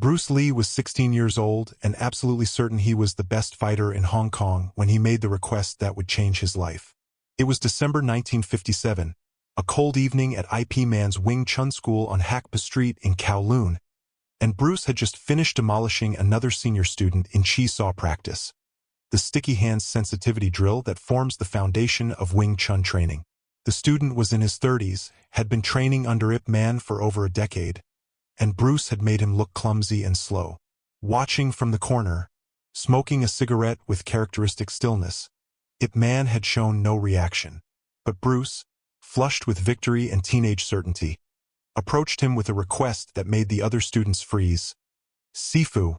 Bruce Lee was 16 years old and absolutely certain he was the best fighter in Hong Kong when he made the request that would change his life. It was December 1957, a cold evening at IP Man's Wing Chun school on Hack Pa Street in Kowloon, and Bruce had just finished demolishing another senior student in chi saw practice, the sticky hands sensitivity drill that forms the foundation of Wing Chun training. The student was in his 30s, had been training under Ip Man for over a decade, and Bruce had made him look clumsy and slow. Watching from the corner, smoking a cigarette with characteristic stillness, Ip Man had shown no reaction. But Bruce, flushed with victory and teenage certainty, approached him with a request that made the other students freeze. "Sifu,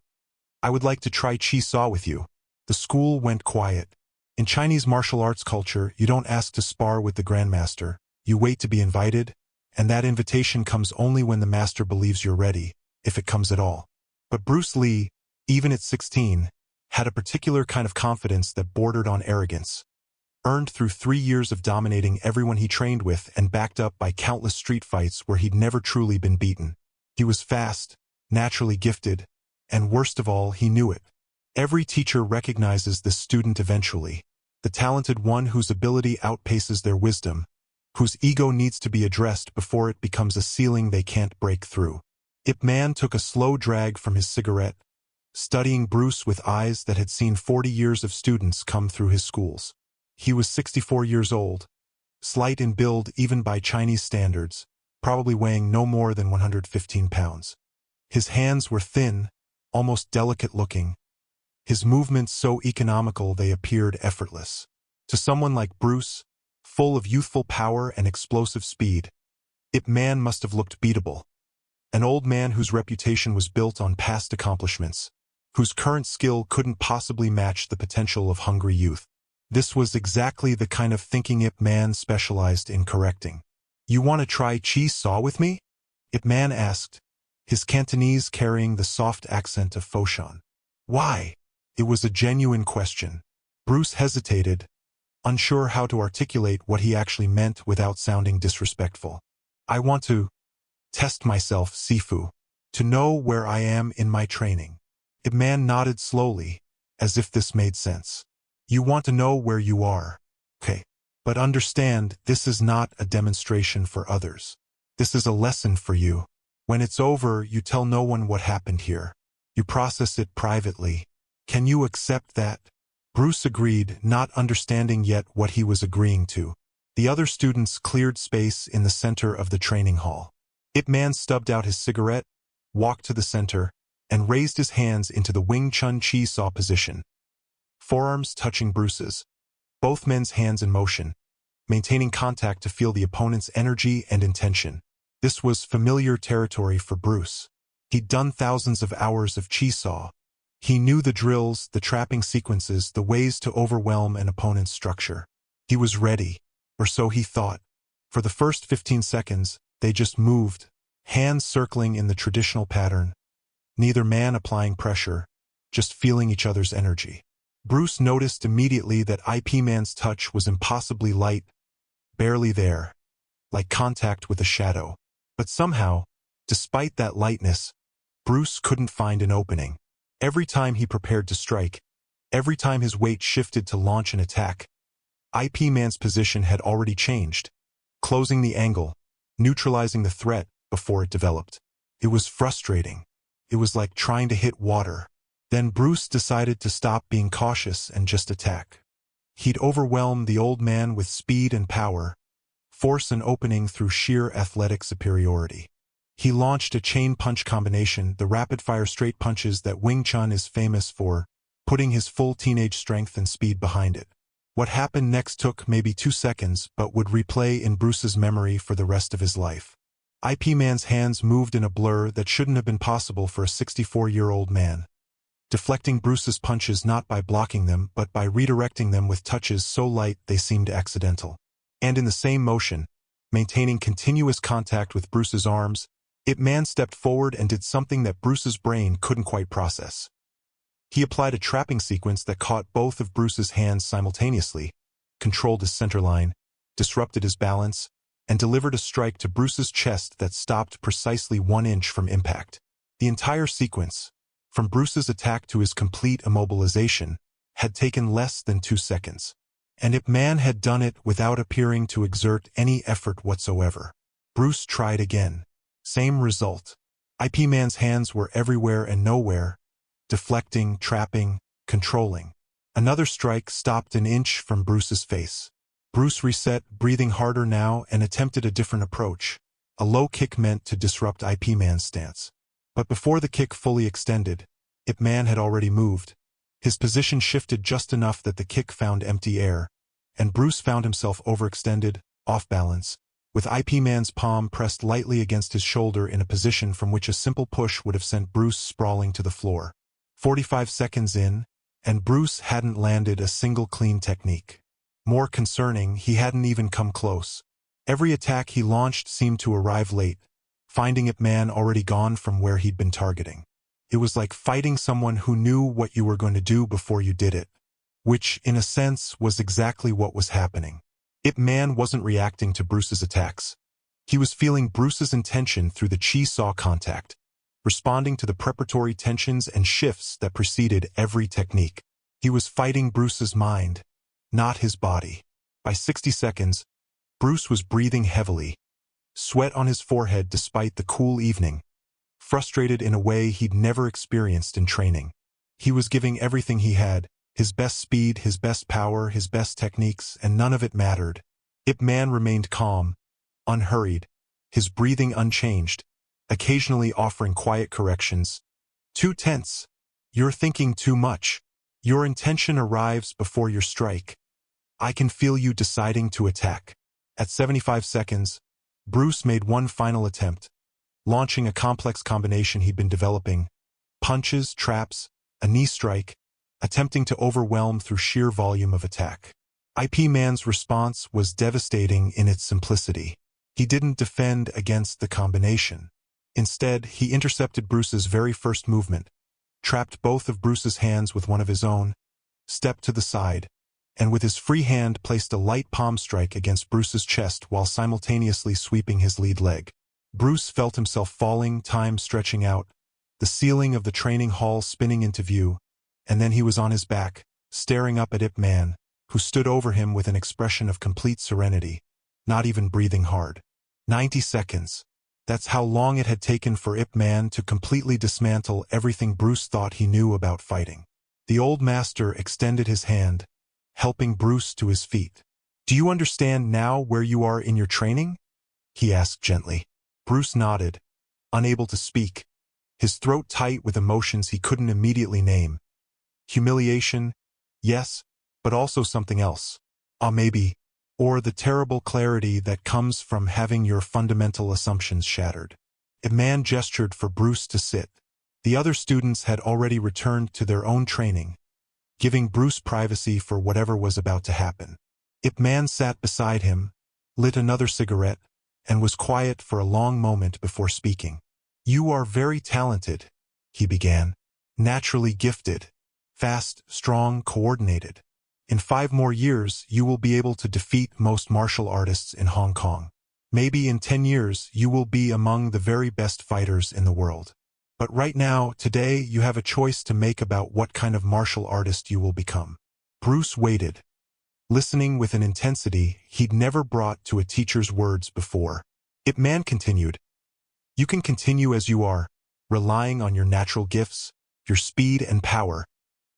I would like to try chi saw with you." The school went quiet. In Chinese martial arts culture, you don't ask to spar with the grandmaster, you wait to be invited, and that invitation comes only when the master believes you're ready, if it comes at all. But Bruce Lee, even at 16, had a particular kind of confidence that bordered on arrogance, earned through 3 years of dominating everyone he trained with and backed up by countless street fights where he'd never truly been beaten. He was fast, naturally gifted, and worst of all, he knew it. Every teacher recognizes this student eventually, the talented one whose ability outpaces their wisdom, whose ego needs to be addressed before it becomes a ceiling they can't break through. Ip Man took a slow drag from his cigarette, studying Bruce with eyes that had seen 40 years of students come through his schools. He was 64 years old, slight in build even by Chinese standards, probably weighing no more than 115 pounds. His hands were thin, almost delicate-looking, his movements so economical they appeared effortless. To someone like Bruce, full of youthful power and explosive speed, Ip Man must have looked beatable. An old man whose reputation was built on past accomplishments, whose current skill couldn't possibly match the potential of hungry youth. This was exactly the kind of thinking Ip Man specialized in correcting. "You want to try chi saw with me?" Ip Man asked, his Cantonese carrying the soft accent of Foshan. "Why?" It was a genuine question. Bruce hesitated, unsure how to articulate what he actually meant without sounding disrespectful. "I want to test myself, Sifu, to know where I am in my training." Ip Man nodded slowly, as if this made sense. "You want to know where you are. Okay. But understand, this is not a demonstration for others. This is a lesson for you. When it's over, you tell no one what happened here. You process it privately. Can you accept that?" Bruce agreed, not understanding yet what he was agreeing to. The other students cleared space in the center of the training hall. Ip Man stubbed out his cigarette, walked to the center, and raised his hands into the Wing Chun chi saw position, forearms touching Bruce's, both men's hands in motion, maintaining contact to feel the opponent's energy and intention. This was familiar territory for Bruce. He'd done thousands of hours of chi saw. He knew the drills, the trapping sequences, the ways to overwhelm an opponent's structure. He was ready, or so he thought. For the first 15 seconds, they just moved, hands circling in the traditional pattern, neither man applying pressure, just feeling each other's energy. Bruce noticed immediately that IP Man's touch was impossibly light, barely there, like contact with a shadow. But somehow, despite that lightness, Bruce couldn't find an opening. Every time he prepared to strike, every time his weight shifted to launch an attack, IP Man's position had already changed, closing the angle, neutralizing the threat before it developed. It was frustrating. It was like trying to hit water. Then Bruce decided to stop being cautious and just attack. He'd overwhelm the old man with speed and power, force an opening through sheer athletic superiority. He launched a chain punch combination, the rapid-fire straight punches that Wing Chun is famous for, putting his full teenage strength and speed behind it. What happened next took maybe 2 seconds but would replay in Bruce's memory for the rest of his life. IP Man's hands moved in a blur that shouldn't have been possible for a 64-year-old man, deflecting Bruce's punches not by blocking them but by redirecting them with touches so light they seemed accidental. And in the same motion, maintaining continuous contact with Bruce's arms, Ip Man stepped forward and did something that Bruce's brain couldn't quite process. He applied a trapping sequence that caught both of Bruce's hands simultaneously, controlled his center line, disrupted his balance, and delivered a strike to Bruce's chest that stopped precisely 1 inch from impact. The entire sequence, from Bruce's attack to his complete immobilization, had taken less than 2 seconds. And Ip Man had done it without appearing to exert any effort whatsoever. Bruce tried again. Same result. Ip Man's hands were everywhere and nowhere, deflecting, trapping, controlling. Another strike stopped an inch from Bruce's face. Bruce reset, breathing harder now, and attempted a different approach. A low kick meant to disrupt Ip Man's stance. But before the kick fully extended, Ip Man had already moved. His position shifted just enough that the kick found empty air, and Bruce found himself overextended, off balance, with Ip Man's palm pressed lightly against his shoulder in a position from which a simple push would have sent Bruce sprawling to the floor. 45 seconds in, and Bruce hadn't landed a single clean technique. More concerning, he hadn't even come close. Every attack he launched seemed to arrive late, finding Ip Man already gone from where he'd been targeting. It was like fighting someone who knew what you were going to do before you did it, which, in a sense, was exactly what was happening. Ip Man wasn't reacting to Bruce's attacks. He was feeling Bruce's intention through the chi-saw contact, responding to the preparatory tensions and shifts that preceded every technique. He was fighting Bruce's mind, not his body. By 60 seconds, Bruce was breathing heavily, sweat on his forehead despite the cool evening, frustrated in a way he'd never experienced in training. He was giving everything he had, his best speed, his best power, his best techniques, and none of it mattered. Ip Man remained calm, unhurried, his breathing unchanged, occasionally offering quiet corrections. Too tense. You're thinking too much. Your intention arrives before your strike. I can feel you deciding to attack. At 75 seconds, Bruce made one final attempt, launching a complex combination he'd been developing. Punches, traps, a knee strike, attempting to overwhelm through sheer volume of attack. Ip Man's response was devastating in its simplicity. He didn't defend against the combination. Instead, he intercepted Bruce's very first movement, trapped both of Bruce's hands with one of his own, stepped to the side, and with his free hand placed a light palm strike against Bruce's chest while simultaneously sweeping his lead leg. Bruce felt himself falling, time stretching out, the ceiling of the training hall spinning into view, and then he was on his back, staring up at Ip Man, who stood over him with an expression of complete serenity, not even breathing hard. 90 seconds. That's how long it had taken for Ip Man to completely dismantle everything Bruce thought he knew about fighting. The old master extended his hand, helping Bruce to his feet. "Do you understand now where you are in your training?" he asked gently. Bruce nodded, unable to speak, his throat tight with emotions he couldn't immediately name. Humiliation, yes, but also something else. Maybe. Or the terrible clarity that comes from having your fundamental assumptions shattered. Ip Man gestured for Bruce to sit. The other students had already returned to their own training, giving Bruce privacy for whatever was about to happen. Ip Man sat beside him, lit another cigarette, and was quiet for a long moment before speaking. "You are very talented," he began. "Naturally gifted. Fast, strong, coordinated. In 5 more years, you will be able to defeat most martial artists in Hong Kong. Maybe in 10 years, you will be among the very best fighters in the world. But right now, today, you have a choice to make about what kind of martial artist you will become." Bruce waited, listening with an intensity he'd never brought to a teacher's words before. Ip Man continued, "You can continue as you are, relying on your natural gifts, your speed and power,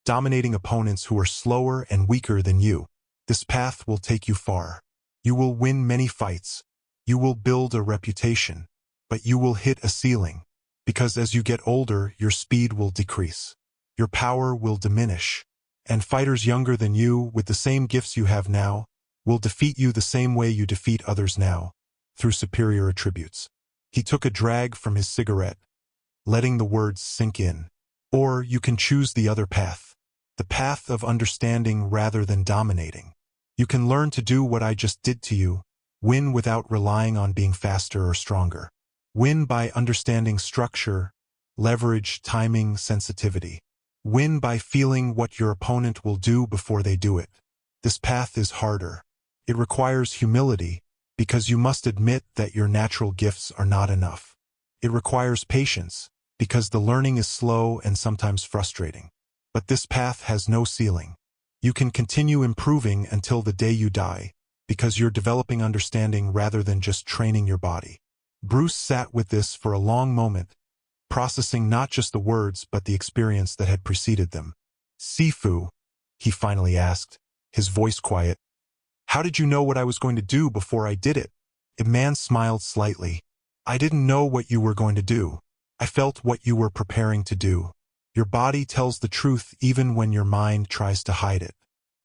dominating opponents who are slower and weaker than you. This path will take you far. You will win many fights. You will build a reputation. But you will hit a ceiling. Because as you get older, your speed will decrease. Your power will diminish. And fighters younger than you, with the same gifts you have now, will defeat you the same way you defeat others now, through superior attributes." He took a drag from his cigarette, letting the words sink in. "Or you can choose the other path. The path of understanding rather than dominating. You can learn to do what I just did to you, win without relying on being faster or stronger. Win by understanding structure, leverage, timing, sensitivity. Win by feeling what your opponent will do before they do it. This path is harder. It requires humility, because you must admit that your natural gifts are not enough. It requires patience, because the learning is slow and sometimes frustrating. But this path has no ceiling. You can continue improving until the day you die, because you're developing understanding rather than just training your body. Bruce sat with this for a long moment, processing not just the words but the experience that had preceded them. "Sifu," he finally asked, his voice quiet, "how did you know what I was going to do before I did it?" The man smiled slightly. "I didn't know what you were going to do. I felt what you were preparing to do. Your body tells the truth even when your mind tries to hide it.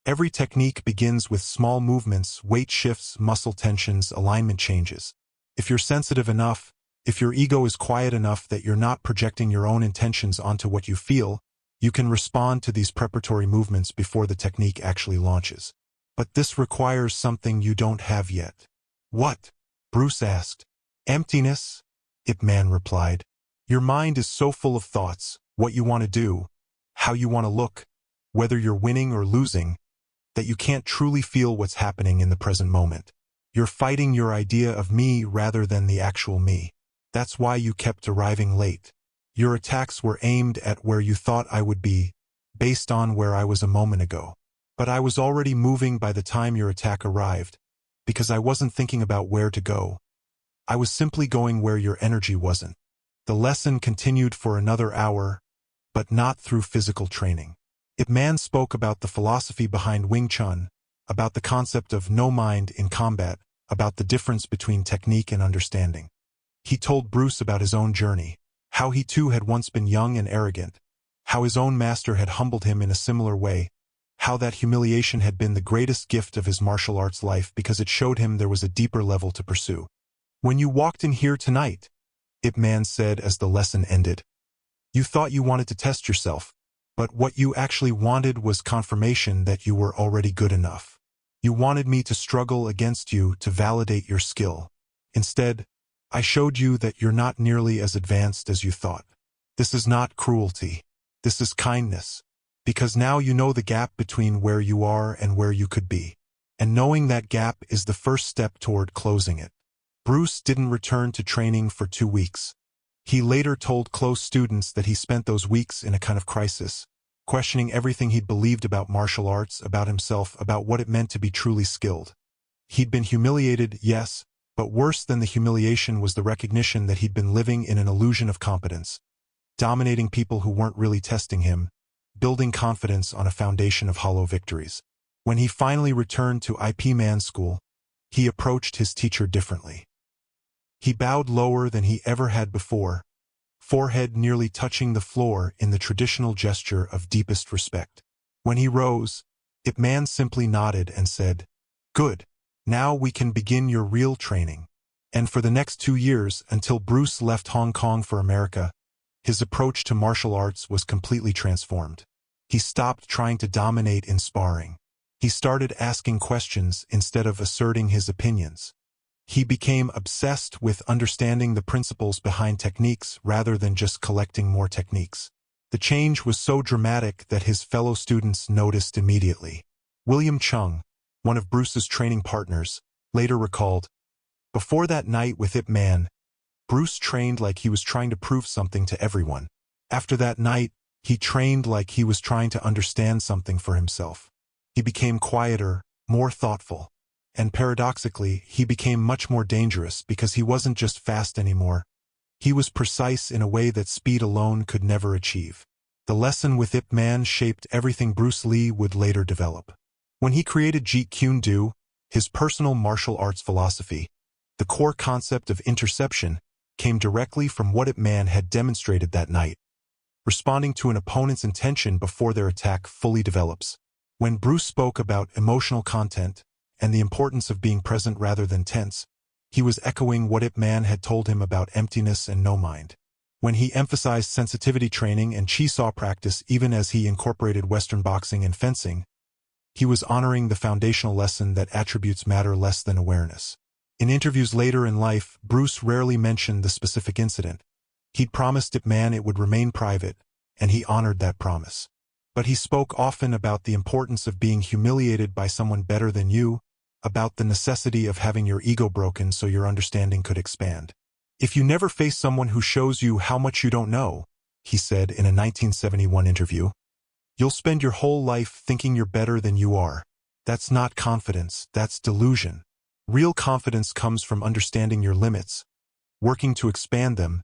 Every technique begins with small movements, weight shifts, muscle tensions, alignment changes. If you're sensitive enough, if your ego is quiet enough that you're not projecting your own intentions onto what you feel, you can respond to these preparatory movements before the technique actually launches. But this requires something you don't have yet." "What?" Bruce asked. "Emptiness," Ip Man replied. "Your mind is so full of thoughts, what you want to do, how you want to look, whether you're winning or losing, that you can't truly feel what's happening in the present moment. You're fighting your idea of me rather than the actual me. That's why you kept arriving late. Your attacks were aimed at where you thought I would be, based on where I was a moment ago. But I was already moving by the time your attack arrived, because I wasn't thinking about where to go. I was simply going where your energy wasn't." The lesson continued for another hour, but not through physical training. Ip Man spoke about the philosophy behind Wing Chun, about the concept of no mind in combat, about the difference between technique and understanding. He told Bruce about his own journey, how he too had once been young and arrogant, how his own master had humbled him in a similar way, how that humiliation had been the greatest gift of his martial arts life because it showed him there was a deeper level to pursue. "When you walked in here tonight," Ip Man said as the lesson ended, "you thought you wanted to test yourself, but what you actually wanted was confirmation that you were already good enough. You wanted me to struggle against you to validate your skill. Instead, I showed you that you're not nearly as advanced as you thought. This is not cruelty. This is kindness, because now you know the gap between where you are and where you could be. And knowing that gap is the first step toward closing it." Bruce didn't return to training for 2 weeks. He later told close students that he spent those weeks in a kind of crisis, questioning everything he'd believed about martial arts, about himself, about what it meant to be truly skilled. He'd been humiliated, yes, but worse than the humiliation was the recognition that he'd been living in an illusion of competence, dominating people who weren't really testing him, building confidence on a foundation of hollow victories. When he finally returned to IP Man School, he approached his teacher differently. He bowed lower than he ever had before, forehead nearly touching the floor in the traditional gesture of deepest respect. When he rose, Ip Man simply nodded and said, "Good. Now we can begin your real training." And for the next 2 years, until Bruce left Hong Kong for America, his approach to martial arts was completely transformed. He stopped trying to dominate in sparring. He started asking questions instead of asserting his opinions. He became obsessed with understanding the principles behind techniques rather than just collecting more techniques. The change was so dramatic that his fellow students noticed immediately. William Chung, one of Bruce's training partners, later recalled, "Before that night with Ip Man, Bruce trained like he was trying to prove something to everyone. After that night, he trained like he was trying to understand something for himself. He became quieter, more thoughtful. And paradoxically, he became much more dangerous because he wasn't just fast anymore. He was precise in a way that speed alone could never achieve." The lesson with Ip Man shaped everything Bruce Lee would later develop. When he created Jeet Kune Do, his personal martial arts philosophy, the core concept of interception came directly from what Ip Man had demonstrated that night, responding to an opponent's intention before their attack fully develops. When Bruce spoke about emotional content and the importance of being present rather than tense, he was echoing what Ip Man had told him about emptiness and no mind. When he emphasized sensitivity training and chi saw practice even as he incorporated Western boxing and fencing, he was honoring the foundational lesson that attributes matter less than awareness. In interviews later in life, Bruce rarely mentioned the specific incident. He'd promised Ip Man it would remain private, and he honored that promise. But he spoke often about the importance of being humiliated by someone better than you, about the necessity of having your ego broken so your understanding could expand. If you never face someone who shows you how much you don't know, he said in a 1971 interview, you'll spend your whole life thinking you're better than you are. That's not confidence, that's delusion. Real confidence comes from understanding your limits, working to expand them,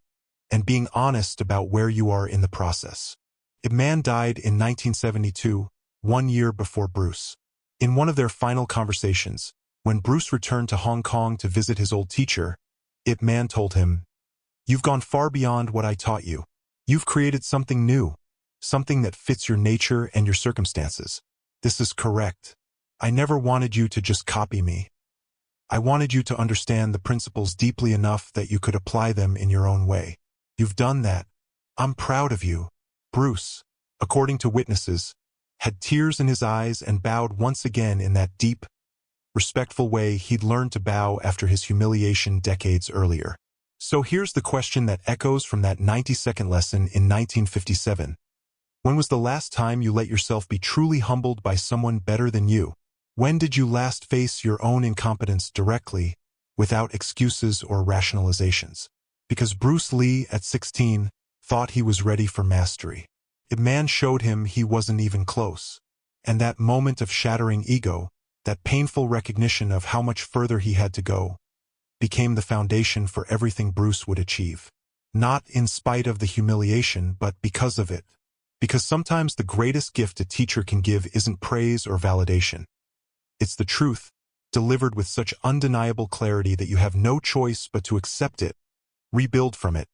and being honest about where you are in the process. Ip Man died in 1972, 1 year before Bruce. In one of their final conversations, when Bruce returned to Hong Kong to visit his old teacher, Ip Man told him, "You've gone far beyond what I taught you. You've created something new, something that fits your nature and your circumstances. This is correct. I never wanted you to just copy me. I wanted you to understand the principles deeply enough that you could apply them in your own way. You've done that. I'm proud of you." Bruce, according to witnesses, had tears in his eyes and bowed once again in that deep, respectful way he'd learned to bow after his humiliation decades earlier. So here's the question that echoes from that 90-second lesson in 1957. When was the last time you let yourself be truly humbled by someone better than you? When did you last face your own incompetence directly, without excuses or rationalizations? Because Bruce Lee, at 16, thought he was ready for mastery. Ip Man showed him he wasn't even close. And that moment of shattering ego, that painful recognition of how much further he had to go, became the foundation for everything Bruce would achieve. Not in spite of the humiliation, but because of it. Because sometimes the greatest gift a teacher can give isn't praise or validation. It's the truth, delivered with such undeniable clarity that you have no choice but to accept it, rebuild from it,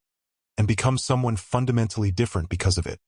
and become someone fundamentally different because of it.